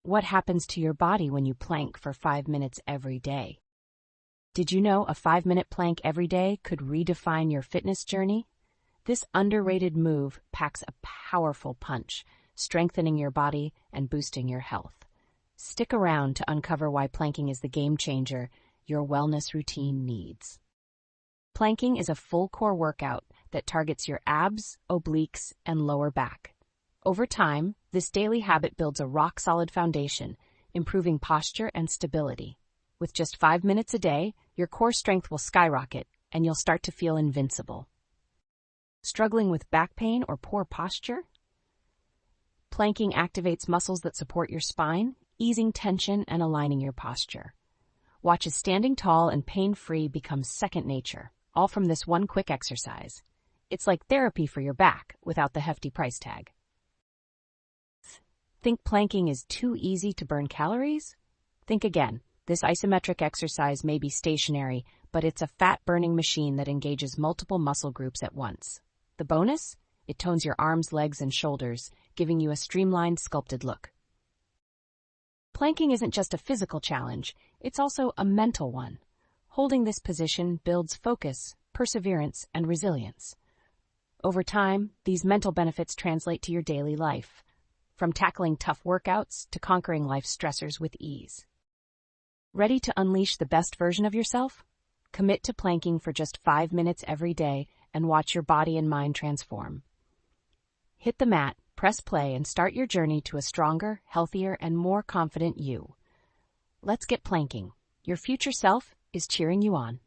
what happens to your body when you plank for 5 minutes every day. Did you know a 5-minute plank every day could redefine your fitness journey? This underrated move packs a powerful punch, strengthening your body and boosting your health. Stick around to uncover why planking is the game changer your wellness routine needs. Planking is a full core workout that targets your abs, obliques, and lower back. Over time, this daily habit builds a rock-solid foundation, improving posture and stability. With just 5 minutes a day, your core strength will skyrocket, and you'll start to feel invincible. Struggling with back pain or poor posture? Planking activates muscles that support your spine, easing tension and aligning your posture. Watch as standing tall and pain-free becomes second nature, all from this one quick exercise. It's like therapy for your back without the hefty price tag. Think planking is too easy to burn calories? Think again. This isometric exercise may be stationary, but it's a fat-burning machine that engages multiple muscle groups at once. The bonus? It tones your arms, legs, and shoulders, giving you a streamlined, sculpted look. Planking isn't just a physical challenge, it's also a mental one. Holding this position builds focus, perseverance, and resilience. Over time, these mental benefits translate to your daily life, from tackling tough workouts to conquering life's stressors with ease. Ready to unleash the best version of yourself? Commit to planking for just 5 minutes every day and watch your body and mind transform. Hit the mat, press play, and start your journey to a stronger, healthier, and more confident you. Let's get planking. Your future self is cheering you on.